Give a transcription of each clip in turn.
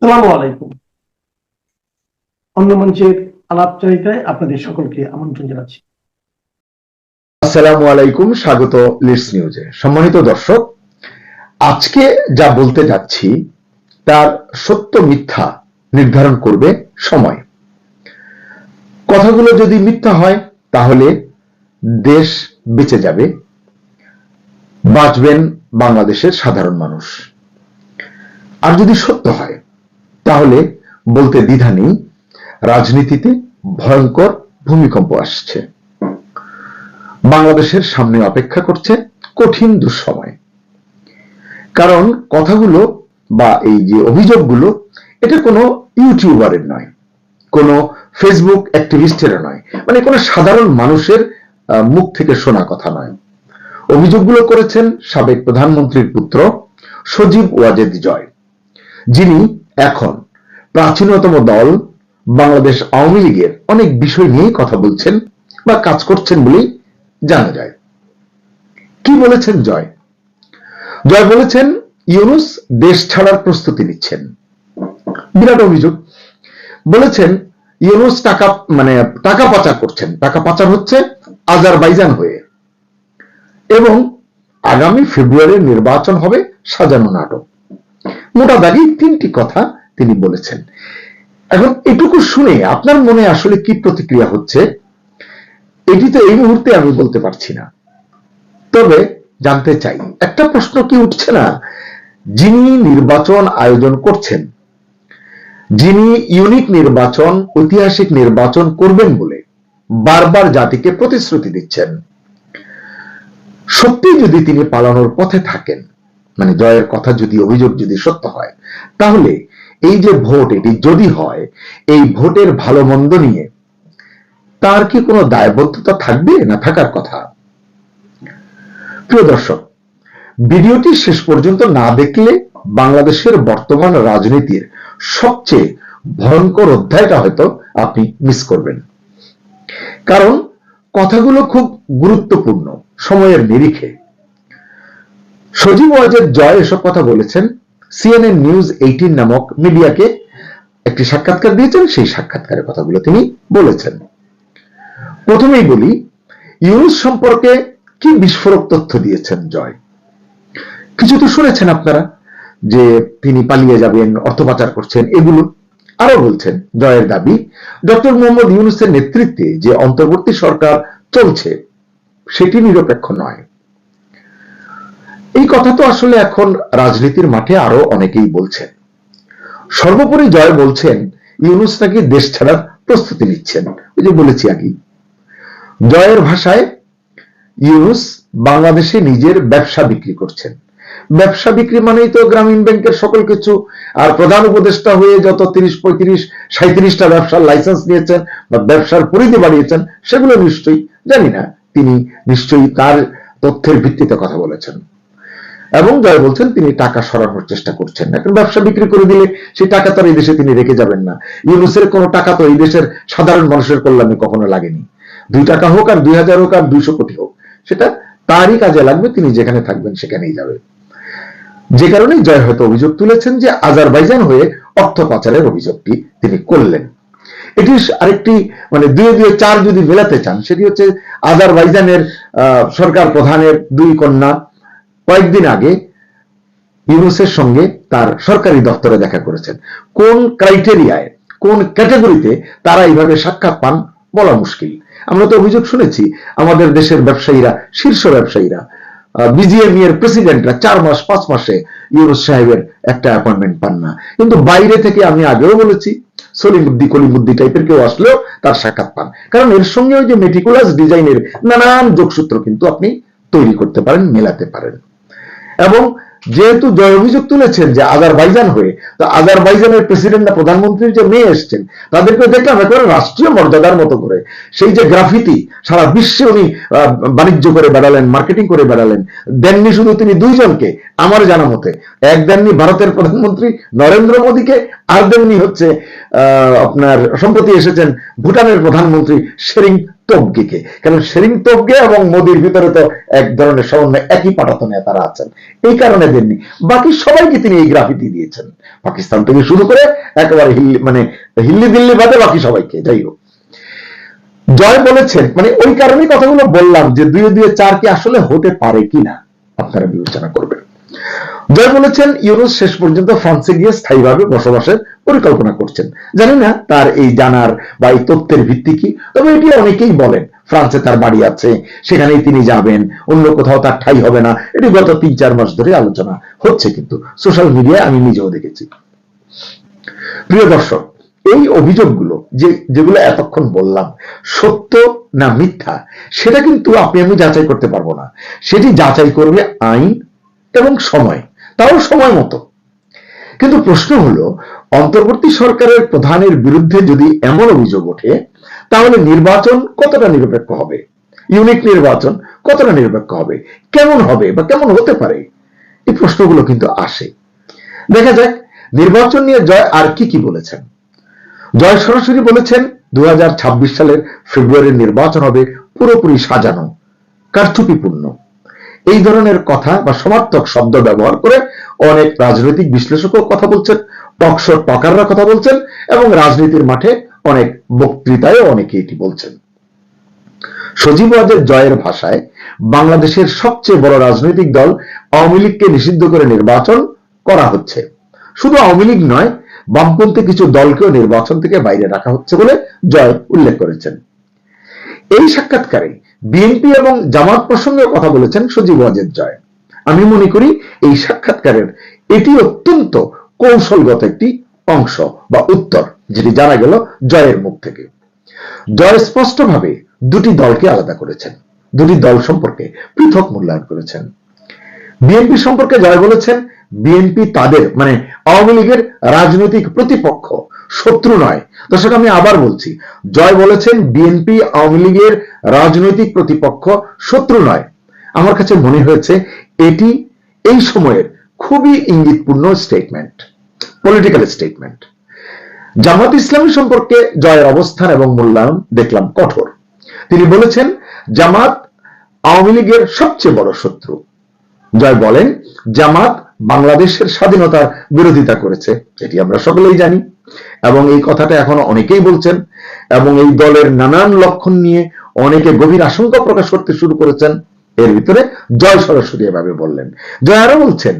সালামু আলাইকুম। অন্য মঞ্চের আলাপচারিতায় আপনাদের সকলকে আমন্ত্রণ জানাচ্ছি। আসসালামু আলাইকুম, স্বাগত লিডস নিউজে। সম্মানিত দর্শক, আজকে যা বলতে যাচ্ছি তার সত্য মিথ্যা নির্ধারণ করবে সময়। কথাগুলো যদি মিথ্যা হয় তাহলে দেশ বেঁচে যাবে, বাঁচবেন বাংলাদেশের সাধারণ মানুষ। আর যদি সত্য হয় তাহলে বলতে দ্বিধা নেই, রাজনীতিতে ভয়ঙ্কর ভূমিকম্প আসছে। বাংলাদেশের সামনে অপেক্ষা করছে কঠিন দুঃসময়। কারণ কথাগুলো বা এই যে অভিযোগগুলো, এটা কোনো ইউটিউবারের নয়, কোনো ফেসবুক অ্যাক্টিভিস্টের নয়, মানে কোনো সাধারণ মানুষের মুখ থেকে শোনা কথা নয়। অভিযোগগুলো করেছেন সাবেক প্রধানমন্ত্রীর পুত্র সজীব ওয়াজেদ জয়, যিনি এখন প্রাচীনতম দল বাংলাদেশ আওয়ামী লীগের অনেক বিষয় নিয়ে কথা বলছেন বা কাজ করছেন বলেই জানা যায়। কি বলেছেন জয়? জয় বলেছেন ইউনূস দেশ ছাড়ার প্রস্তুতি নিচ্ছেন। বিরাট অভিযোগ। বলেছেন ইউনূস টাকা পাচার করছেন, টাকা পাচার হচ্ছে আজারবাইজান হয়ে, এবং আগামী ফেব্রুয়ারির নির্বাচন হবে সাজানো নাটক। মোটা দাগি তিনটি কথা তিনি বলেছেন। এখন এটুকু শুনে আপনার মনে আসলে কি প্রতিক্রিয়া হচ্ছে এটি তো এই মুহূর্তে আমি বলতে পারছি না, তবে জানতে চাই, একটা প্রশ্ন কি উঠছে না, যিনি নির্বাচন আয়োজন করছেন, যিনি ইউনিক নির্বাচন, ঐতিহাসিক নির্বাচন করবেন বলে বারবার জাতিকে প্রতিশ্রুতি দিচ্ছেন, সত্যি যদি তিনি পালানোর পথে থাকেন, মানে জয়ের কথা যদি, অভিযোগ যদি সত্য হয়, তাহলে এই যে ভোট, এটি যদি হয়, এই ভোটের ভালো মন্দ নিয়ে তার কি কোনো দায়বদ্ধতা থাকবে না থাকার কথা? প্রিয় দর্শক, ভিডিওটি শেষ পর্যন্ত না দেখলে বাংলাদেশের বর্তমান রাজনীতির সবচেয়ে ভয়ঙ্কর অধ্যায়টা হয়তো আপনি মিস করবেন। কারণ কথাগুলো খুব গুরুত্বপূর্ণ সময়ের নিরিখে। সজীব ওয়াজেদ জয় এসব কথা বলেছেন CNN নিউজ 18 নামক মিডিয়াকে একটি সাক্ষাৎকার দিয়েছেন, সেই সাক্ষাৎকারের কথাগুলো তিনি বলেছেন। প্রথমেই বলি, ইউনূস সম্পর্কে কি বিস্ফোরক তথ্য দিয়েছেন জয়। কিছু তো শুনেছেন আপনারা, যে তিনি পালিয়ে যাবেন, অর্থ পাচার করছেন, এগুলো। আরো বলছেন জয়ের দাবি ডক্টর মোহাম্মদ ইউনূসের নেতৃত্বে যে অন্তর্বর্তী সরকার চলছে সেটি নিরপেক্ষ নয়। এই কথা তো আসলে এখন রাজনীতির মাঠে আরো অনেকেই বলছেন। সর্বোপরি জয় বলছেন ইউনূস নাকি দেশ ছাড়ার প্রস্তুতি নিচ্ছেন। ওই যে বলেছি আগে, জয়ের ভাষায় ইউনূস বাংলাদেশে নিজের ব্যবসা বিক্রি করছেন। ব্যবসা বিক্রি মানেই তো গ্রামীণ ব্যাংকের সকল কিছু, আর প্রধান উপদেষ্টা হয়ে যত 30, 35, 37টা ব্যবসার লাইসেন্স নিয়েছেন বা ব্যবসার পরিধি বাড়িয়েছেন, সেগুলো নিশ্চয়ই জানি না, তিনি নিশ্চয়ই তার তথ্যের ভিত্তিতে কথা বলেছেন। এবং জয় বলছেন তিনি টাকা সরানোর চেষ্টা করছেন না, কারণ ব্যবসা বিক্রি করে দিলে সেই টাকা তো এই দেশে তিনি রেখে যাবেন না। ইউনূসের কোনো টাকা তো এই দেশের সাধারণ মানুষের কল্যাণে কখনো লাগেনি। 2 টাকা হোক আর 2000 হোক আর 200 কোটি হোক, সেটা তারই কাজে লাগবে, তিনি যেখানে থাকবেন সেখানেই যাবে। যে কারণে জয় হয়তো অভিযোগ তুলেছেন যে আজারবাইজান হয়ে অর্থ পাচারের অভিযোগটি তিনি করলেন। এটি আরেকটি, মানে 2 2 4 যদি মেলাতে চান, সেটি হচ্ছে আজারবাইজানের সরকার প্রধানের 2 কন্যা কয়েকদিন আগে ইউনূসের সঙ্গে তার সরকারি দপ্তরে দেখা করেছেন। কোন ক্রাইটেরিয়ায়, কোন ক্যাটাগরিতে তারা এইভাবে সাক্ষাৎ পান বলা মুশকিল। আমরা তো অভিযোগ শুনেছি, আমাদের দেশের ব্যবসায়ীরা, শীর্ষ ব্যবসায়ীরা, বিজিএমই এর প্রেসিডেন্টরা 4 মাস 5 মাসে ইউনূস সাহেবের একটা অ্যাপয়েন্টমেন্ট পান না। কিন্তু বাইরে থেকে, আমি আগেও বলেছি, সলিমুদ্দি কলিমুদ্দি টাইপের কেউ আসলেও তার সাক্ষাৎ পান, কারণ এর সঙ্গে ওই যে মেটিকুলাস ডিজাইনের নানান যোগসূত্র কিন্তু আপনি তৈরি করতে পারেন, মেলাতে পারেন। এবং যেহেতু জয় অভিযোগ তুলেছেন যে আজারবাইজান হয়ে, তো আজারবাইজানের প্রেসিডেন্ট না প্রধানমন্ত্রীর যে মেয়ে এসছেন, তাদেরকে দেখলাম একেবারে রাষ্ট্রীয় মর্যাদার মতো করে, সেই যে গ্রাফিতি সারা বিশ্বে উনি বাণিজ্য করে বেড়ালেন, মার্কেটিং করে বেড়ালেন। দেননি শুধু তিনি 2 জনকে, আমার জানা মতে, এক দেননি ভারতের প্রধানমন্ত্রী নরেন্দ্র মোদীকে, আর দেননি হচ্ছে আপনার সম্প্রতি এসেছেন ভুটানের প্রধানমন্ত্রী শেরিং তোবগেকে, কারণ শেরিং তোবগে এবং মোদির ভিতরে তো এক ধরনের সমন্বয়, একই পাটাতনে তারা আছেন, এই কারণে দেননি। বাকি সবাইকে তিনি এই গ্রাফিতি দিয়েছেন, পাকিস্তান থেকে শুরু করে একেবারে হিল্লি দিল্লি বাদে বাকি সবাইকে। যাই হোক, জয় বলেছেন, মানে ওই কারণে কথাগুলো বললাম যে 2-2 কি আসলে হতে পারে কিনা আপনারা বিবেচনা করবেন। জয় বলেছেন ইউনূস শেষ পর্যন্ত ফ্রান্সে গিয়ে স্থায়ীভাবে বসবাসের পরিকল্পনা করছেন। জানি না তার এই জানার বা এই তথ্যের ভিত্তি কি, তবে এটি অনেকেই বলেন ফ্রান্সে তার বাড়ি আছে, সেখানেই তিনি যাবেন, অন্য কোথাও তার ঠাঁই হবে না। এটি গত 3-4 মাস ধরে আলোচনা হচ্ছে, কিন্তু সোশ্যাল মিডিয়ায় আমি নিজেও দেখেছি। প্রিয় দর্শক, এই অভিযোগগুলো যেগুলো এতক্ষণ বললাম সত্য না মিথ্যা, সেটা কিন্তু আপনি আমি যাচাই করতে পারবো না। সেটি যাচাই করবে আইন এবং সময়, তাও সময় মতো। কিন্তু প্রশ্ন হলো, অন্তর্বর্তী সরকারের প্রধানের বিরুদ্ধে যদি এমন অভিযোগ ওঠে, তাহলে নির্বাচন কতটা নিরপেক্ষ হবে? ইউনিক নির্বাচন কতটা নিরপেক্ষ হবে, কেমন হবে বা কেমন হতে পারে? এই প্রশ্নগুলো কিন্তু আসে। দেখা যাক নির্বাচন নিয়ে জয় আর কি বলেছেন। জয় সরাসরি বলেছেন 2026 সালের ফেব্রুয়ারির নির্বাচন হবে পুরোপুরি সাজানো, কারচুপিপূর্ণ। এই ধরনের কথা বা সমার্থক শব্দ ব্যবহার করে অনেক রাজনৈতিক বিশ্লেষকও কথা বলছেন, টকশো টকাররা কথা বলছেন, এবং রাজনীতির মাঠে অনেক বক্তৃতায় অনেকে এটি বলছেন। সজীব ওয়াজেদ জয়ের ভাষায়, বাংলাদেশের সবচেয়ে বড় রাজনৈতিক দল আওয়ামী লীগকে নিষিদ্ধ করে নির্বাচন করা হচ্ছে। শুধু আওয়ামী লীগ নয়, বামপন্থী কিছু দলকেও নির্বাচন থেকে বাইরে রাখা হচ্ছে বলে জয় উল্লেখ করেছেন। এই সাক্ষাৎকারে বিএনপি এবং জামাত প্রসঙ্গে কথা বলেছেন সজীব ওয়াজেদ জয়। আমি মনে করি এই সাক্ষাৎকারের এটি অত্যন্ত কৌশলগত একটি অংশ বা উত্তর, যেটি জানা গেল জয়ের মুখ থেকে। জয় স্পষ্টভাবে দুটি দলকে আলাদা করেছেন, দুটি দল সম্পর্কে পৃথক মূল্যায়ন করেছেন। বিএনপি সম্পর্কে জয় বলেছেন, বিএনপি তাদের মানে আওয়ামী লীগের রাজনৈতিক প্রতিপক্ষ, শত্রু নয়। দর্শক, আমি আবার বলছি, জয় বলেছেন বিএনপি আওয়ামী লীগের রাজনৈতিক প্রতিপক্ষ, শত্রু নয়। আমার কাছে মনে হয়েছে এটি এই সময়ের খুবই ইঙ্গিতপূর্ণ statement, political statement. Jamaat Islami সম্পর্কে জয়ের অবস্থান এবং মূল্যায়ন দেখলাম কঠোর। তিনি বলেছেন জামাত আওয়ামী লীগের সবচেয়ে বড় শত্রু। জয় বলেন জামাত বাংলাদেশের স্বাধীনতার বিরোধিতা করেছে, এটি আমরা সকলেই জানি, এবং এই কথাটা এখন অনেকেই বলছেন, এবং এই দলের নানান লক্ষণ নিয়ে অনেকে গভীর আশঙ্কা প্রকাশ করতে শুরু করেছেন। এর ভিতরে জয় সরাসরি এভাবে বললেন। জয় আরো বলছেন,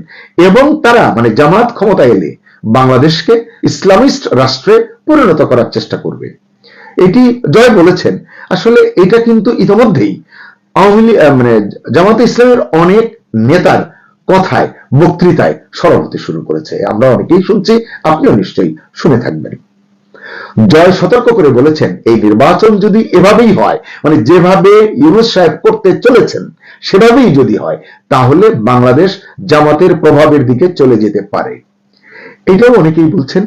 এবং তারা মানে জামাত ক্ষমতা এলে বাংলাদেশকে ইসলামিস্ট রাষ্ট্রে পরিণত করার চেষ্টা করবে। এটি জয় বলেছেন। আসলে এটা কিন্তু ইতিমধ্যেই আওয়ামী লীগ মানে জামাতে ইসলামের অনেক নেতার কথায়, বক্তৃতায় সরব হতে শুরু করেছে। আমরা অনেকেই শুনছি, আপনিও নিশ্চয়ই শুনে থাকবেন। জয় সতর্ক করে বলেছেন, এই নির্বাচন যদি এভাবেই হয়, মানে যেভাবে ইউনূস সাহেব করতে চলেছেন সেভাবেই যদি হয়, তাহলে বাংলাদেশ জামাতের প্রভাবের দিকে চলে যেতে পারে। এটাও অনেকেই বলছেন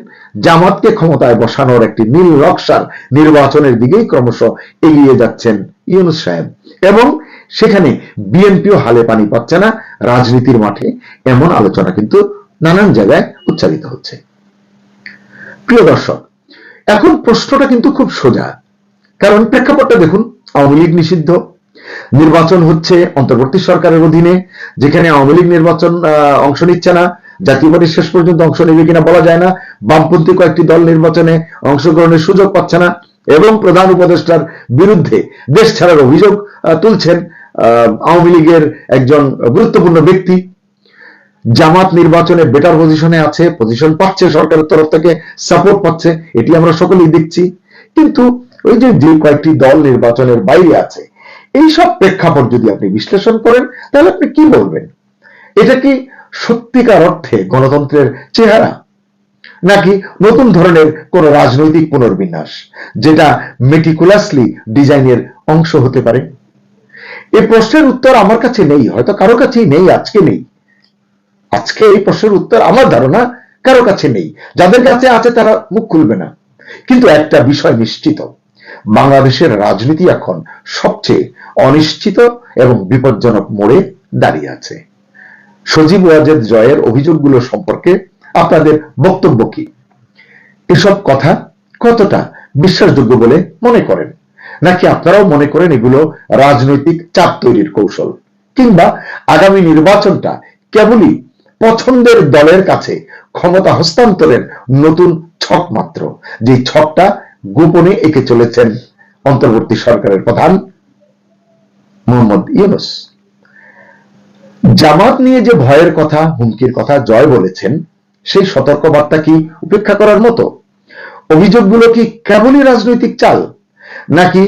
জামাতকে ক্ষমতায় বসানোর একটি নীল নকশার নির্বাচনের দিকেই ক্রমশ এগিয়ে যাচ্ছেন ইউনূস সাহেব, এবং সেখানে বিএনপিও হালে পানি পাচ্ছে না রাজনীতির মাঠে, এমন আলোচনা কিন্তু নানান জায়গায় উচ্চারিত হচ্ছে। প্রিয় দর্শক, এখন প্রশ্নটা কিন্তু খুব সোজা, কারণ প্রেক্ষাপটটা দেখুন। আওয়ামী লীগ নিষিদ্ধ, নির্বাচন হচ্ছে অন্তর্বর্তী সরকারের অধীনে, যেখানে আওয়ামী লীগ নির্বাচন অংশ নিচ্ছে না, জাতীয় পার্টি শেষ পর্যন্ত অংশ নেবে কিনা বলা যায় না, বামপন্থী কয়েকটি দল নির্বাচনে অংশগ্রহণের সুযোগ পাচ্ছে না, এবং প্রধান উপদেষ্টার বিরুদ্ধে দেশ ছাড়ার অভিযোগ তুলছেন আওয়ামী লীগের একজন গুরুত্বপূর্ণ ব্যক্তি। জামাত নির্বাচনে বেটার পজিশনে আছে, পজিশন পাচ্ছে, সরকারের তরফ থেকে সাপোর্ট পাচ্ছে, এটি আমরা সকলেই দেখছি। কিন্তু ওই যে কয়েকটি দল নির্বাচনের বাইরে আছে, এই সব প্রেক্ষাপট যদি আপনি বিশ্লেষণ করেন, তাহলে আপনি কি বলবেন? এটা কি সত্যিকার অর্থে গণতন্ত্রের চেহারা, নাকি নতুন ধরনের কোন রাজনৈতিক পুনর্বিন্যাস, যেটা মেটিকুলাসলি ডিজাইনের অংশ হতে পারে? এই প্রশ্নের উত্তর আমার কাছে নেই, হয়তো কারো কাছেই নেই, আজকে নেই। আজকে এই প্রশ্নের উত্তর আমার ধারণা কারো কাছে নেই। যাদের কাছে আছে তারা মুখ খুলবে না। কিন্তু একটা বিষয় নিশ্চিত, বাংলাদেশের রাজনীতি এখন সবচেয়ে অনিশ্চিত এবং বিপজ্জনক মোড়ে দাঁড়িয়ে আছে। সজীব ওয়াজেদ জয়ের অভিযোগগুলো সম্পর্কে আপনাদের বক্তব্য কি? এসব কথা কতটা বিশ্বাসযোগ্য বলে মনে করেন? নাকি আপনারাও মনে করেন এগুলো রাজনৈতিক চাপ তৈরির কৌশল, কিংবা আগামী নির্বাচনটা কেবলই পছন্দের দলের কাছে ক্ষমতা হস্তান্তরের নতুন ছক মাত্র, যে ছকটা গোপনে এঁকে চলেছেন অন্তর্বর্তী সরকারের প্রধান মোহাম্মদ ইউনূস? জামাত নিয়ে যে ভয়ের কথা, হুমকির কথা জয় বলেছেন, সেই সতর্কবার্তা কি উপেক্ষা করার মতো? অভিযোগগুলো কি কেবলই রাজনৈতিক চাল, নাকি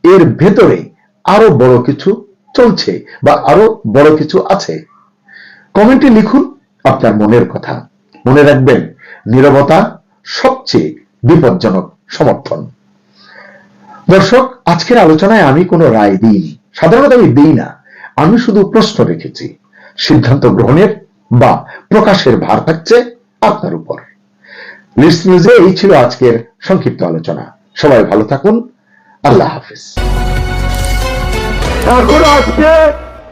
এর ভেতরে আরো বড় কিছু চলছে বা আরো বড় কিছু আছে? কমেন্টে লিখুন আপনার মনের কথা। মনে রাখবেন, নীরবতা সবচেয়ে বিপজ্জনক সমর্থন। দর্শক, আজকের আলোচনায় আমি কোনো রায় দিইনি, সাধারণত আমি দিই না। আমি শুধু প্রশ্ন রেখেছি। সিদ্ধান্ত গ্রহণের বা প্রকাশের ভার থাকছে আপনার উপর। লিস্ট নিউজে এই ছিল আজকের সংক্ষিপ্ত আলোচনা। সবাই ভালো থাকুন। আল্লাহ হাফিজ। এখন আজকে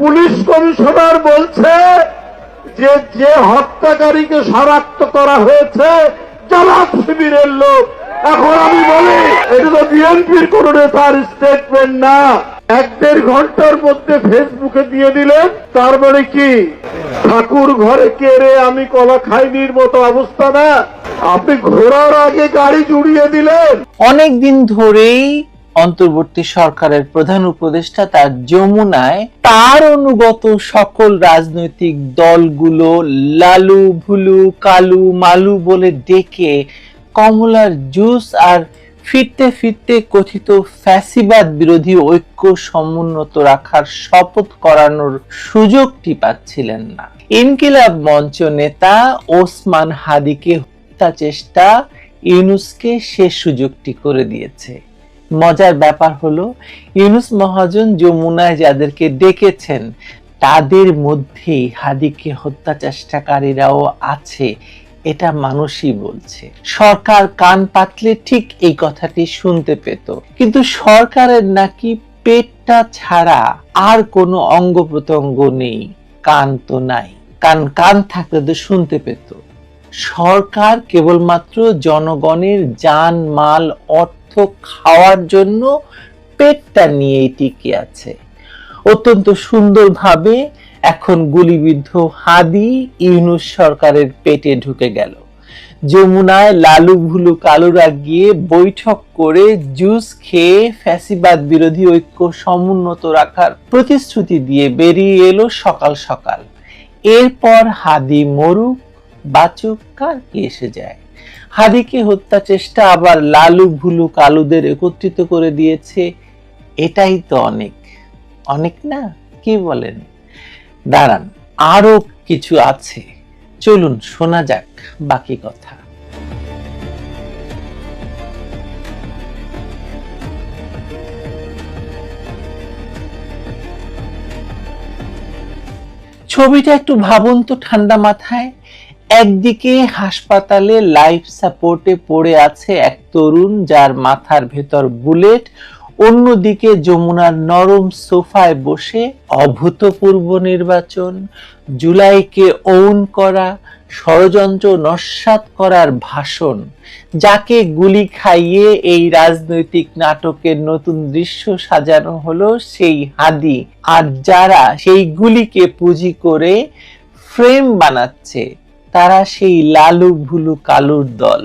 পুলিশ কমিশনার বলছে যে যে হত্যাকারীকে শনাক্ত করা হয়েছে জামাত শিবিরের লোক। এখন আমি বলি, এটা তো বিএনপির কোন নেতার স্টেটমেন্ট না। 1-1.5 ঘন্টার মধ্যে ফেসবুকে দিয়ে দিলেন। তার মানে কি ঠাকুর ঘরে কেড়ে আমি কলা খাইনির মতো অবস্থা না? আপনি ঘোরার আগে গাড়ি জুড়িয়ে দিলেন। অনেকদিন ধরেই অন্তর্বর্তী সরকারের প্রধান উপদেষ্টা তার যমুনায় তার অনুগত সকল রাজনৈতিক দলগুলো লালু ভুলু কালু মালু বলে ডেকে কমলার জুস আর ফিরতে ফিরতে কথিত ফ্যাসিবাদ বিরোধী ঐক্য সমুন্নত রাখার শপথ করানোর সুযোগটি পাচ্ছিলেন না। ইনকিলাব মঞ্চ নেতা ওসমান হাদিকে হত্যা চেষ্টা ইউনূসকে শেষ সুযোগটি করে দিয়েছে। মজার ব্যাপার হলো, ইউনূস মহাজন যমুনায় যাদেরকে ডেকেছেন তাদের মধ্যেই হাদিকে হত্যা চেষ্টাকারীরাও আছে, এটা মানুষই বলছে। সরকার কান পাতলে ঠিক এই কথাটি শুনতে পেত, কিন্তু সরকারের নাকি পেটটা ছাড়া আর কোনো অঙ্গ প্রত্যঙ্গ নেই, কান তো নাই। কান থাকলে তো শুনতে পেত। সরকার কেবলমাত্র জনগণের জান মাল অর্থ খাওয়ার জন্য পেটটা নিয়েই টিকে আছে। অত্যন্ত সুন্দরভাবে এখন গুলিবিদ্ধ হাদি ইউনূস সরকারের পেটে ঢুকে গেল। যমুনায় লালু ভুলু কালুরা গিয়ে বৈঠক করে জুস খেয়ে ফ্যাসিবাদ বিরোধী ঐক্য সমুন্নত রাখার প্রতিশ্রুতি দিয়ে বেরিয়ে এলো সকাল সকাল। এরপর হাদি মরুক বাচুক, কার কি এসে যায়? হাদিকে হত্যা চেষ্টা আবার লালু ভুলু কালুদের একত্রিত করে দিয়েছে। এটাই তো অনেক, অনেক না? কি বলেন? দাঁড়ান, আরো কিছু আছে, চলুন শোনা যাক বাকি কথা। ছবিটা একটু ভাবুন তো ঠান্ডা মাথায়। একদিকে হাসপাতালে লাইফ সাপোর্টে পড়ে আছে এক তরুণ যার মাথার ভেতর বুলেট, অন্যদিকে যমুনার নরম সোফায় বসে অভূতপূর্ব নির্বাচন, জুলাইকে ওন করা, ষড়যন্ত্র নস্যাৎ করার ভাষণ। যাকে গুলি খাইয়ে এই রাজনৈতিক নাটকের নতুন দৃশ্য সাজানো হলো সেই হাদি, আর যারা সেই গুলিকে পুঁজি করে ফ্রেম বানাচ্ছে তারা সেই লালু ভুলু কালুর দল,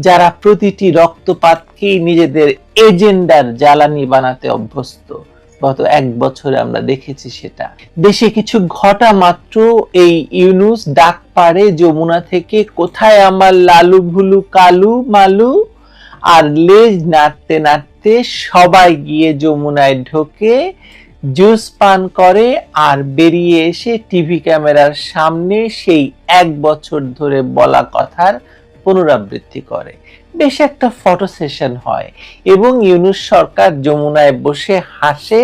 যারা প্রতিটি রক্তপাতকেই নিজেদের এজেন্ডার জ্বালানি বানাতে অভ্যস্ত। গত 1 বছরে আমরা দেখেছি সেটা। দেশে কিছু ঘটা মাত্র এই ইউনূস ডাক পাড়ে যমুনা থেকে, কোথায় আমার লালু ভুলু কালু মালু, আর লেজ নাড়তে নাড়তে সবাই গিয়ে যমুনায় ঢোকে, জুস পান করে, আর বেরিয়ে এসে টিভি ক্যামেরার সামনে সেই 1 বছর ধরে বলা কথার পুনরাবৃত্তি করে। বেশ একটা ফটো সেশন হয় এবং ইউনূস সরকার যমুনায় বসে হাসে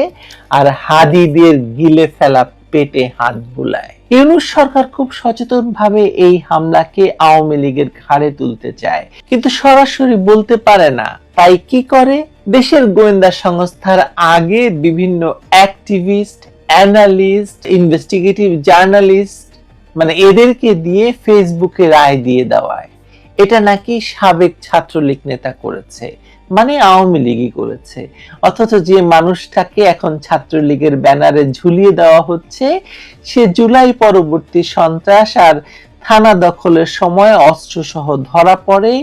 আর হাদিদের গিলে ফেলা পেটে হাত বুলায়। ইউনূস সরকার খুব সচেতন ভাবে এই হামলাকে আওয়ামী লীগের ঘাড়ে তুলতে চায়, কিন্তু সরাসরি বলতে পারে না। তাই কি করে? দেশের গোয়েন্দা সংস্থার আগে বিভিন্ন অ্যাক্টিভিস্ট, অ্যানালিস্ট, ইনভেস্টিগেটিভ জার্নালিস্ট, মানে এদেরকে দিয়ে ফেসবুকে রায় দিয়ে দেওয়ায়। এটা নাকি সাবেক ছাত্রলীগ নেতা করেছে, মানে আওয়ামী লীগই করেছে। অথচ যে মানুষটাকে এখন ছাত্রলীগের ব্যানারে ঝুলিয়ে দেওয়া হচ্ছে, সে জুলাই পরবর্তী সন্ত্রাস আর থানা দখলের সময় অস্ত্রসহ ধরা পড়ে,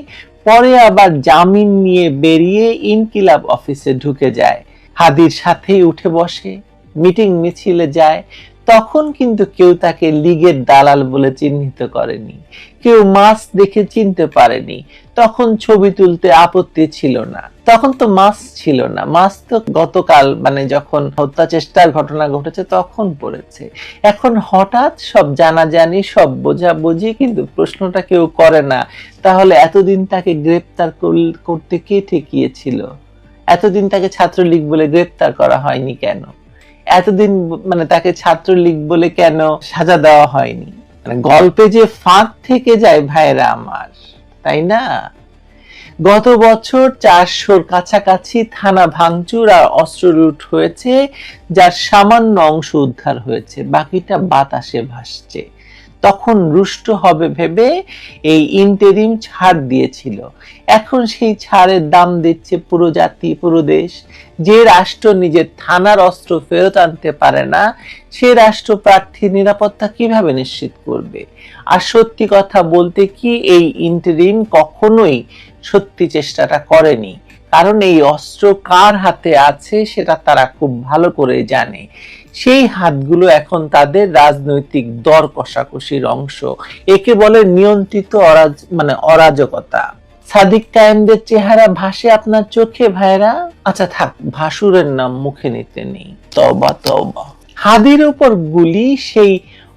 পরে আবার জামিন নিয়ে বেরিয়ে ইনকিলাব অফিসে ঢুকে যায়, হাদির সাথেই উঠে বসে, মিটিং মিছিলে যায়। তখন কিন্তু কেউ তাকে লীগের দালাল বলে চিহ্নিত করেনি, কেউ মাস্ক দেখে চিনতে পারেনি। তখন ছবি তুলতে আপত্তি ছিল না, তখন তো মাস্ক ছিল না। মাস্ক তো গতকাল মানে যখন হত্যা চেষ্টার ঘটনা ঘটেছে তখন পড়েছে। এখন হঠাৎ সব জানাজানি, সব বোঝাবুঝি, কিন্তু প্রশ্নটা কেউ করে না, তাহলে এতদিন তাকে গ্রেপ্তার করতে কে ঠেকিয়েছিল? এতদিন তাকে ছাত্রলীগ বলে গ্রেপ্তার করা হয়নি কেন? এতদিন মানে তাকে ছাত্রলীগ বলে কেন সাজা দেওয়া হয়নি? মানে গল্পে যে ফাঁক থেকে যায় ভাইরা আমার, তাই না? গত বছর 400-র কাছাকাছি থানা ভাঙচুর আর অস্ত্র লুট হয়েছে, যার সামান্য অংশ উদ্ধার হয়েছে, বাকিটা বাতাসে ভাসছে। তখন রুষ্ট হবে ভেবে এই ইন্টেরিম ছাড় দিয়েছিল। এখন সেই ছাড়ের দাম দিচ্ছে পুরো জাতি, পুরো দেশ। যে রাষ্ট্র নিজের থানার অস্ত্র ফেরত আনতে পারে না, সে রাষ্ট্র প্রার্থীর নিরাপত্তা কিভাবে নিশ্চিত করবে? আর সত্যি কথা বলতে কি, এই ইন্টেরিম কখনোই সত্যি চেষ্টাটা করেনি, কারণ এই অস্ত্র কার হাতে আছে সেটা তারা খুব ভালো করে জানে। সেই হাতগুলো এখন তাদের রাজনৈতিক দর কষাকষির অংশ। একে বলে নিয়ন্ত্রিত অরাজকতা। সাদিক কায়েমদের চেহারা ভাসে আপনার চোখে ভাইরা? আচ্ছা থাক, ভাসুরের নাম মুখে নিতে নেই, তওবা তওবা। হাদির উপর গুলি সেই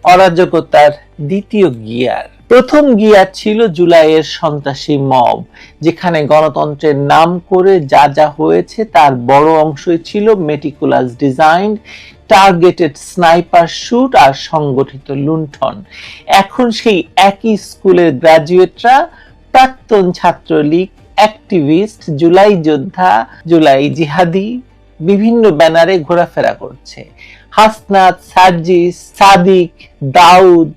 অরাজকতার দ্বিতীয় গিয়ার। প্রথম গিয়ার ছিল জুলাইয়ের সন্ত্রাসী মব, যেখানে গণতন্ত্রের নাম করে যা যা হয়েছে তার বড় অংশই ছিল meticulous design, targeted sniper shoot আর সংগঠিত লুণ্ঠন। এখন সেই একই স্কুলের গ্রাজুয়েটরা, প্রাক্তন ছাত্রলীগ অ্যাক্টিভিস্ট, জুলাই যোদ্ধা, জুলাই জিহাদি বিভিন্ন ব্যানারে ঘোরাফেরা করছে। হাসনাত, সার্জিস, সাদিক, দাউদ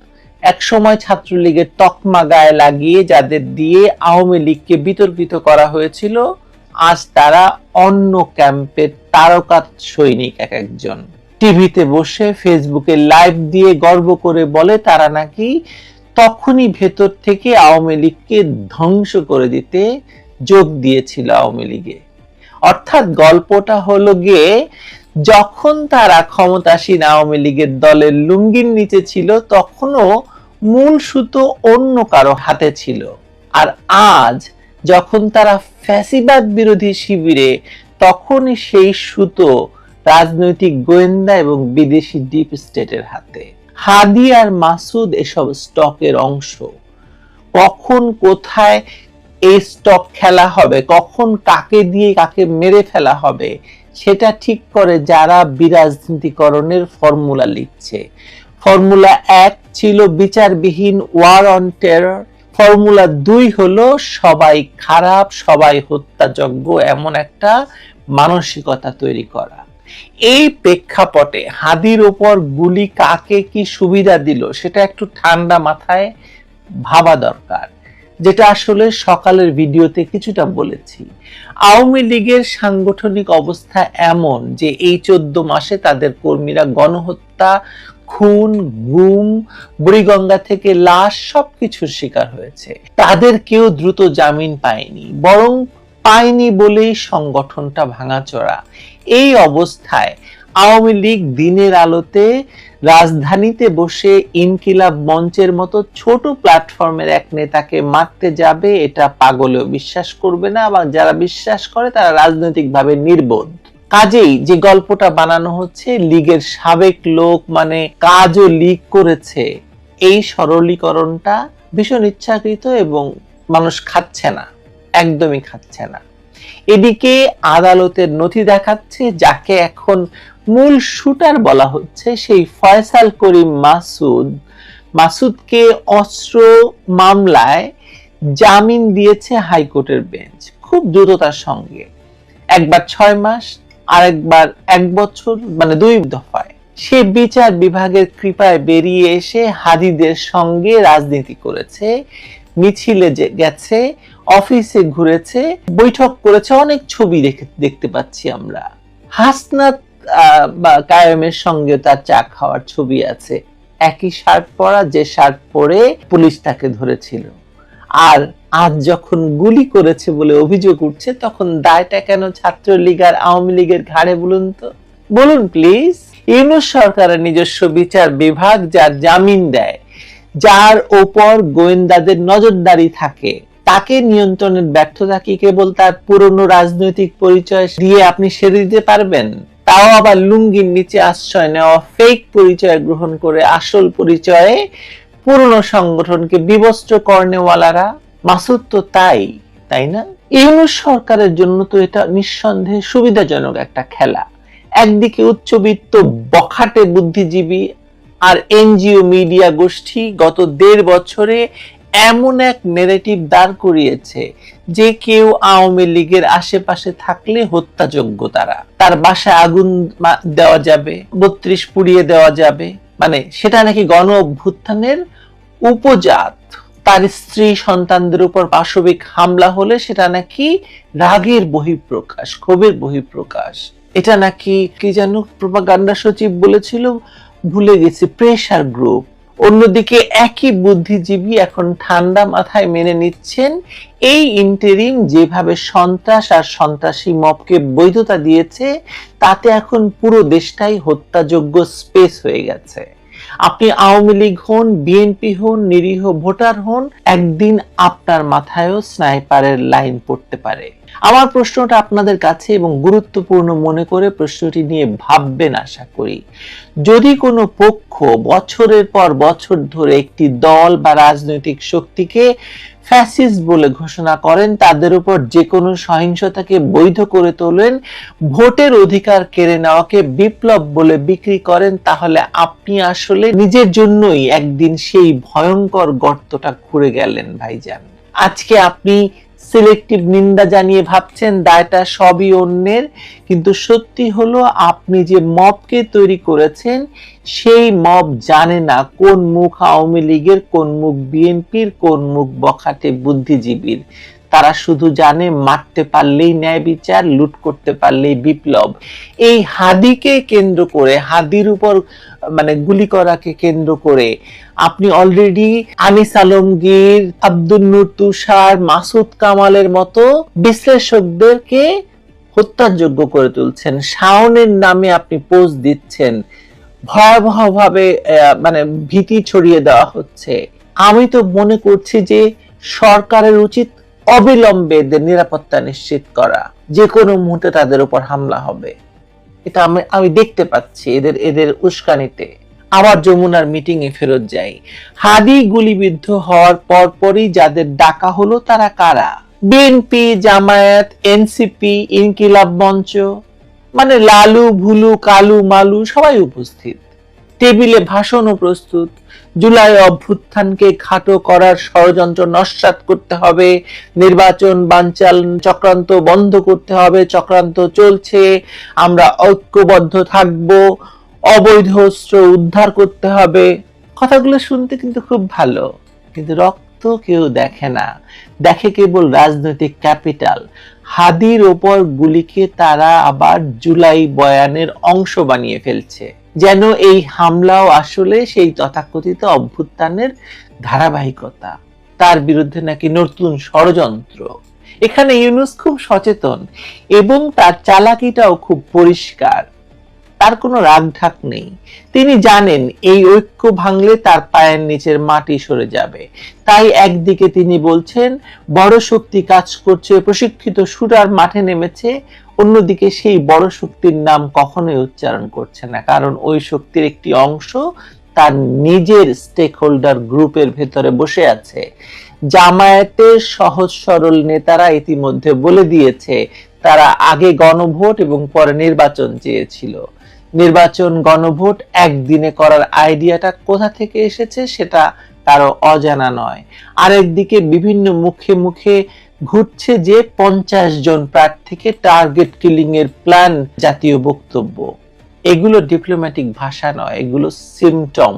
একসময় ছাত্রলীগের তকমা গায়ে লাগিয়ে যাদের দিয়ে আওয়ামী লীগকে বিতর্কিত করা হয়েছিল, আজ তারা অন্য ক্যাম্পের তারকা সৈনিক এক একজন। টিভিতে বসে ফেসবুকে লাইভ দিয়ে গর্ব করে বলে তারা নাকি তখনই ভেতর থেকে আওয়ামী লীগকে ধ্বংস করে দিতে যোগ দিয়েছিল আওয়ামী লীগে। অর্থাৎ গল্পটা হলো গিয়ে, যখন তারা ক্ষমতাসীন আওয়ামী লীগের দলের লুঙ্গির নিচে ছিল তখনও মূল সুতো অন্য কারো হাতে ছিল, আর আজ যখন তারা ফ্যাসিবাদ বিরোধী শিবিরে, তখনই সেই সুতো রাজনৈতিক গোয়েন্দা এবং বিদেশি ডিপ স্টেটের হাতে। হাদি আর মাসুদ এসব স্টকের অংশ। কখন কোথায় এই স্টক খেলা হবে, কখন কাকে দিয়ে কাকে মেরে ফেলা হবে, সেটা ঠিক করে যারা বিরাজনীতিকরণের ফর্মুলা লিখছে। ফর্মুলা 1 ছিল বিচারবিহীন ওয়ার অন টেরর, ফর্মুলা 2 হলো সবাই খারাপ, সবাই হত্যাযোগ্য, এমন একটা মানসিকতা তৈরি করা। এই প্রেক্ষাপটে হাদির ওপর গুলি কাকে কি সুবিধা দিল সেটা একটু ঠান্ডা মাথায় ভাবা দরকার, যেটা আসলে সকালের ভিডিওতে কিছুটা বলেছি। আওয়ামী লীগের সাংগঠনিক অবস্থা এমন যে এই 14 মাসে তাদের কর্মীরা গণহত্যা, খুন, গুম, বুড়িগঙ্গা থেকে লাশ সবকিছুর শিকার হয়েছে। তাদের কেউ দ্রুত জামিন পায়নি, বরং পায়নি বলেই সংগঠনটা ভাঙাচোরা। এই অবস্থায় আওয়ামী লীগ দিনের আলোতে রাজধানীতে বসে ইনকিলাব মঞ্চের মতো ছোট প্ল্যাটফর্মের এক নেতাকে মারতে যাবে, এটা পাগলেও বিশ্বাস করবে না, এবং যারা বিশ্বাস করে তারা রাজনৈতিকভাবে নির্বোধ। কাজেই যে গল্পটা বানানো হচ্ছে লীগের সাবেক লোক মানে কাজও লীগ করেছে, এই সরলীকরণটা ভীষণ ইচ্ছাকৃত এবং মানুষ খাচ্ছে না, একদমই খাচ্ছে না। এদিকে আদালতের নথি দেখাচ্ছে যাকে এখন মূল শুটার বলা হচ্ছে, সেই ফয়সাল করিম মাসুদকে অস্ত্র মামলায় জামিন দিয়েছে হাইকোর্টের বেঞ্চ খুব দ্রুততার সঙ্গে। একবার 6 মাস, আরেকবার 1 বছর, মানে 2 দফায়। সে বিচার বিভাগের কৃপায় বেরিয়ে এসে হাদিদের সঙ্গে রাজনীতি করেছে, মিছিলে গেছে, অফিসে ঘুরেছে, বৈঠক করেছে, অনেক ছবি দেখতে পাচ্ছি আমরা। হাসনাত বা কায়েমের সঙ্গে তার চা খাওয়ার ছবি আছে, একই শার্ট পরা, যে শার্ট পরে পুলিশ তাকে ধরেছিল। আর আজ যখন গুলি করেছে বলে অভিযোগ উঠছে, তখন দায়টা কেন ছাত্রলীগ আর আওয়ামী লীগের ঘাড়ে বলুন তো? বলুন প্লিজ। ইউনূস সরকারের নিজস্ব বিচার বিভাগ যার জামিন দেয়, যার ওপর গোয়েন্দাদের নজরদারি থাকে, তাকে নিয়ন্ত্রণের ব্যর্থতা কি কেবল তার পুরনো রাজনৈতিক পরিচয় দিয়ে আপনি সেরে দিতে পারবেন? তাও আবার লুঙ্গির নিচে আশ্রয় নেওয়া ফেক পরিচয় গ্রহণ করে আসল পরিচয়ে পুরনো সংগঠনকে বিবস্ত্র কর্নেওয়ালারা। মাসুদ তো তাই না? ইউনূস সরকারের জন্য তো এটা নিঃসন্দেহে সুবিধাজনক একটা খেলা। একদিকে উচ্চবিত্ত বখাটে বুদ্ধিজীবী আর এনজিও মিডিয়া গোষ্ঠী গত 1.5 বছরে এমন এক নেগেটিভ দাঁড় করিয়েছে যে কেউ আওয়ামী লীগের আশেপাশে থাকলে হত্যাযোগ্য। তার বাসায় আগুন দেওয়া যাবে, 32 পুড়িয়ে দেওয়া যাবে, মানে সেটা নাকি গণ অভ্যুত্থানের উপজাত। তার স্ত্রী সন্তানদের উপর পাশবিক হামলা হলে সেটা নাকি রাগের বহিঃপ্রকাশ, ক্ষোভের বহিঃপ্রকাশ। এটা নাকি কি যেন প্রোপাগান্ডা সচিব বলেছিল, ভুলে গেছি, প্রেসার গ্রুপ। অন্যদিকে একই বুদ্ধিজীবী এখন ঠান্ডা মাথায় মেনে নিচ্ছেন এই ইন্টারিম যেভাবে সন্ত্রাস আর সন্ত্রাসী মবকে বৈধতা দিয়েছে, তাতে এখন পুরো দেশটাই হত্যাযোগ্য স্পেস হয়ে গেছে। আপনি আওয়ামী লীগ হন, বিএনপি হন, নিরীহ ভোটার হন, একদিন আপনার মাথায়ও স্নাইপারের লাইন পড়তে পারে। আমার প্রশ্নটা আপনাদের কাছে এবং গুরুত্বপূর্ণ মনে করে প্রশ্নটি নিয়ে ভাববেন আশা করি। যদি কোনো পক্ষ বছরের পর বছর ধরে একটি দল বা রাজনৈতিক শক্তিকে ফ্যাসিস্ট বলে ঘোষণা করেন, তাদের উপর যে কোনো সহিংসতাকে বৈধ করে তোলেন, ভোটের অধিকার কেড়ে নেওয়াকে বিপ্লব বলে বিক্রি করেন, তাহলে আপনি আসলে নিজের জন্যই একদিন সেই ভয়ঙ্কর গর্তটা খুঁড়ে গেলেন ভাইজান। আজকে আপনি সিলেক্টিভ নিন্দা জানিয়ে ভাবছেন দায়টা সবই অন্যের, কিন্তু সত্যি হলো আপনি যে মবকে তৈরি করেছেন সেই মব জানে না কোন মুখ আওয়ামী লীগের, কোন মুখ বিএনপির, কোন মুখ বখাটে বুদ্ধিজীবীর। তারা শুধু জানে মারতে পারলেই ন্যায় বিচার, লুট করতে পারলেই বিপ্লব। এই হাদিকে কেন্দ্র করে, হাদির উপর মানে গুলি করাকে কেন্দ্র করে আপনি অলরেডি আনিস আলমগীর, আব্দুল নূর তুষার, মাসুদ কামালের মতো বিশ্লেষকদেরকে হত্যাযোগ্য করে তুলছেন। শাওনের নামে আপনি পোস্ট দিচ্ছেন, ভয়াবহভাবে মানে ভীতি ছড়িয়ে দেওয়া হচ্ছে। আমি তো মনে করছি যে সরকারের উচিত অবিলম্বে এদের নিরাপত্তা নিশ্চিত করা, যে কোনো মুহূর্তে তাদের উপর হামলা হবে। এটা আমি দেখতে পাচ্ছি এদের উস্কানিতে। আবার যমুনার মিটিং এ ফেরত যাই। হাদি গুলিবিদ্ধ হওয়ার পরপরই যাদের ডাকা হলো তারা কারা? বিএনপি, জামায়াত, এনসিপি, ইনকিলাব মঞ্চ, মানে লালু, ভুলু, কালু, মালু সবাই উপস্থিত। টেবিলে ভাষণও প্রস্তুত। জুলাই অভ্যুত্থানকে খাটো করার ষড়যন্ত্র নস্যাৎ করতে হবে, নির্বাচন বানচাল চক্রান্ত বন্ধ করতে হবে, চক্রান্ত চলছে, আমরা ঐক্যবদ্ধ থাকব, অবৈধ অস্ত্র উদ্ধার করতে হবে। কথাগুলো শুনতে কিন্তু খুব ভালো, কিন্তু রক্ত কেউ দেখে না, দেখে কেবল রাজনৈতিক ক্যাপিটাল। হাদির ওপর গুলিকে তারা আবার জুলাই বয়ানের অংশ বানিয়ে ফেলছে, যেন এই হামলাও আসলে সেই তথাকথিত অভ্যুত্থানের ধারাবাহিকতা, তার বিরুদ্ধে নাকি নতুন ষড়যন্ত্র। এখানে ইউনূস খুব সচেতন এবং তার চালাকিটাও খুব পরিষ্কার। তার কোনো রাগঢাক নেই। তিনি জানেন এই ঐক্য ভাঙলে তার পায়ের নিচের মাটি সরে যাবে। তাই একদিকে তিনি বলছেন বড় শক্তি কাজ করছে, প্রশিক্ষিত শুটার মাঠে নেমেছে, অন্যদিকে সেই বড় শক্তির নাম কখনোই উচ্চারণ করছে না, কারণ ওই শক্তির একটি অংশ তার নিজের স্টেক হোল্ডার গ্রুপের ভেতরে বসে আছে। জামায়াতের সহজ সরল নেতারা ইতিমধ্যে বলে দিয়েছে তারা আগে গণভোট এবং পরে নির্বাচন চেয়েছিল। নির্বাচন গণভোট একদিনে করার আইডিয়াটা কোথা থেকে এসেছে সেটা কারো অজানা নয়। আরেকদিকে বিভিন্ন মুখে মুখে ঘুরছে যে 50 জন প্রার্থীকে টার্গেট কিলিং এর প্ল্যান, জাতীয় বক্তব্য। এগুলো ডিপ্লোম্যাটিক ভাষা নয়, এগুলো সিমটম,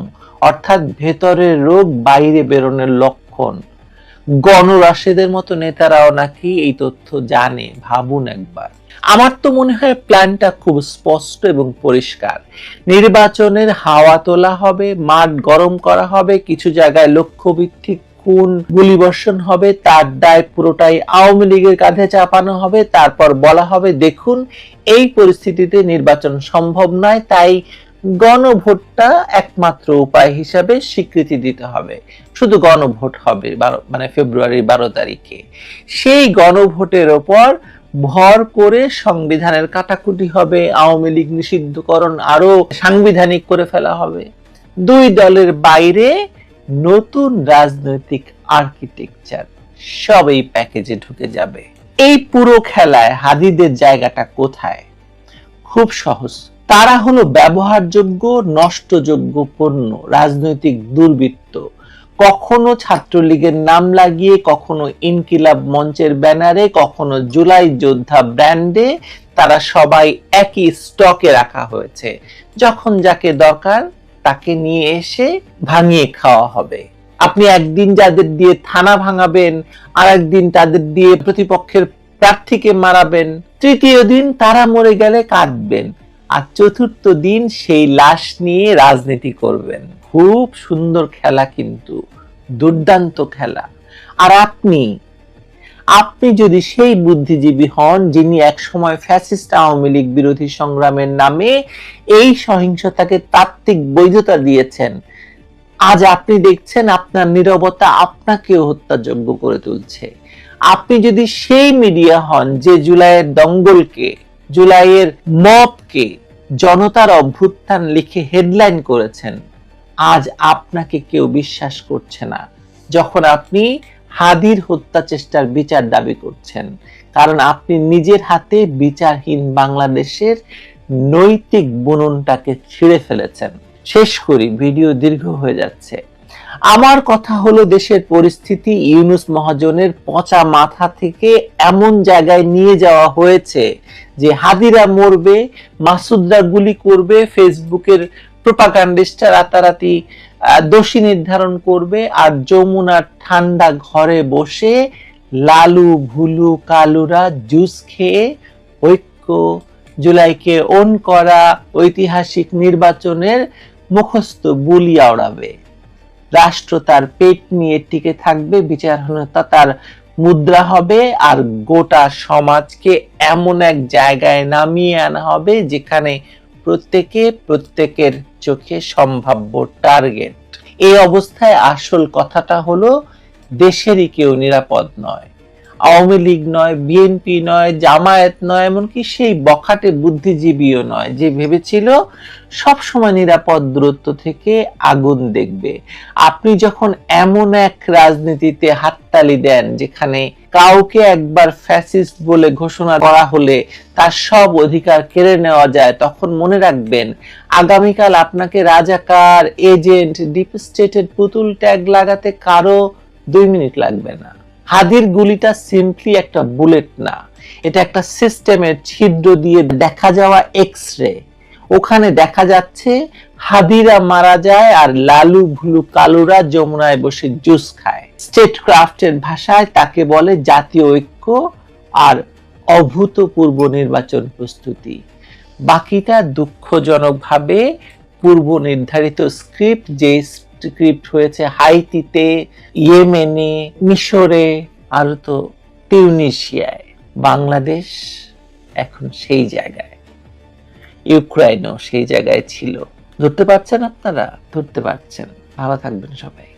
অর্থাৎ ভেতরের রোগ বাইরে বেরোনোর লক্ষণ। গণরাশেদের মতো নেতারাও নাকি এই তথ্য জানে। ভাবুন একবার। আমার তো মনে হয় প্ল্যানটা খুব স্পষ্ট এবং পরিষ্কার। নির্বাচনের হাওয়া তোলা হবে, মাঠ গরম করা হবে, কিছু জায়গায় লক্ষ্যভিত্তিক খুন গুলিবর্ষণ হবে, তার দায় পুরোটাই আওয়ামী লীগের কাঁধে চাপানো হবে। তারপর বলা হবে দেখুন এই পরিস্থিতিতে নির্বাচন সম্ভব নয়, তাই গণভোটটা একমাত্র উপায় হিসাবে স্বীকৃতি দিতে হবে। শুধু গণভোট হবে মানে ফেব্রুয়ারির 12 তারিখে। সেই গণভোটের ওপর ভর করে সংবিধানের কাটাকুটি হবে, আওয়ামী লীগ নিষিদ্ধকরণ আরো সাংবিধানিক করে ফেলা হবে। দুই দলের বাইরে নতুন রাজনৈতিক আর্কিটেকচার সব এই প্যাকেজে ঢুকে যাবে। এই পুরো খেলায় হাদিদের জায়গাটা কোথায়? খুব সহজ। তারা হলো ব্যবহারযোগ্য, নষ্টযোগ্য পণ্য, রাজনৈতিক দুর্বৃত্ত। কখনো ছাত্রলীগের নাম লাগিয়ে, কখনো ইনকিলাব মঞ্চের ব্যানারে, কখনো জুলাই যোদ্ধা ব্র্যান্ডে তারা সবাই একই স্টকে রাখা হয়েছে। যখন যাকে দরকার তাকে নিয়ে এসে ভাঙিয়ে খাওয়া হবে। আপনি একদিন যাদের দিয়ে থানা ভাঙাবেন, আর একদিন তাদের দিয়ে প্রতিপক্ষের প্রার্থীকে মারাবেন, তৃতীয় দিন তারা মরে গেলে কাঁদবেন, আর চতুর্থ দিন সেই লাশ নিয়ে রাজনীতি করবেন। খুব সুন্দর খেলা, কিন্তু দুর্দান্ত খেলা। আর আপনি যদি সেই বুদ্ধিজীবী হন যিনি একসময় ফ্যাসিস্ট আওয়ামী লীগ বিরোধী সংগ্রামের নামে এই সহিংসতাকে তাত্ত্বিক বৈধতা দিয়েছেন, আজ আপনি দেখছেন আপনার নীরবতা আপনাকেও হত্যাযোগ্য করে তুলছে। আপনি যদি সেই মিডিয়া হন যে জুলাইয়ের দঙ্গলকে, জুলাইয়ের মবকে জনতার অভ্যুত্থান লিখে হেডলাইন করেছেন, আজ আপনাকে কেউ বিশ্বাস করছে না যখন আপনি হাদির হত্যা চেষ্টার বিচার দাবি করছেন। কারণ আপনি নিজের হাতে বিচারহীন বাংলাদেশের নৈতিক বুননটাকে ছিঁড়ে ফেলেছেন। শেষ করি, ভিডিও দীর্ঘ হয়ে যাচ্ছে। আমার কথা হলো, দেশের পরিস্থিতি ইউনূস মহাজনের পচা মাথা থেকে এমন জায়গায় নিয়ে যাওয়া হয়েছে যে হাদিরা মরবে, মাসুদরা গুলি করবে, ফেসবুকের প্রোপাগান্ডিস্টরা রাতারাতি দোষী নির্ধারণ করবে, আর যমুনার ঠান্ডা ঘরে বসে লালু ভুলু কালুরা জুস খেয়ে ঐক্য, জুলাইকে অন করা, ঐতিহাসিক নির্বাচনের মুখস্থ বুলি আওড়াবে। রাষ্ট্র তার পেট নিয়ে টিকে থাকবে, বিচারহীনতা তার মুদ্রা হবে, আর গোটা সমাজকে এমন এক জায়গায় নামিয়ে আনা হবে যেখানে প্রত্যেকের চোখে সম্ভাব্য টার্গেট। এই অবস্থায় আসল কথাটা হলো, দেশেরই কেউ নিরাপদ নয়। আওয়ামী লীগ নয়, বিএনপি নয়, জামায়াত নয়, এমনকি সেই বখাটে বুদ্ধিজীবীও নয় যে ভেবেছিল সব সময় নিরাপদ দূরত্ব থেকে আগুন দেখবে। আপনি যখন এমন এক রাজনীতিতে হাততালি দেন যেখানে কাউকে একবার ফ্যাসিস্ট বলে ঘোষণা করা হলে তার সব অধিকার কেড়ে নেওয়া যায়, তখন মনে রাখবেন আগামীকাল আপনাকে রাজাকার, এজেন্ট, ডিপ স্টেটের পুতুল ট্যাগ লাগাতে কারো 2 মিনিট লাগবে না। হাদির গুলিটা সিম্পলি একটা বুলেট না, এটা একটা সিস্টেমের ছিদ্র দিয়ে দেখা যাওয়া এক্সরে। ওখানে দেখা যাচ্ছে হাদিরা মারা যায় আর লালু ভুলু কালুরা যমুনায় বসে জুস খায়। স্টেট ক্রাফটের ভাষায় তাকে বলে জাতীয় ঐক্য আর অভূতপূর্ব নির্বাচন প্রস্তুতি। বাকিটা দুঃখজনকভাবে পূর্ব নির্ধারিত স্ক্রিপ্ট, যে স্ক্রিপ্ট হয়েছে হাইতিতে, ইয়েমেনে, মিশরে, আর তো তিউনিসিয়ায়। বাংলাদেশ এখন সেই জায়গায়, ইউক্রেনও সেই জায়গায় ছিল। ধরতে পারছেন আপনারা? ধরতে পারছেন। ভালো থাকবেন সবাই।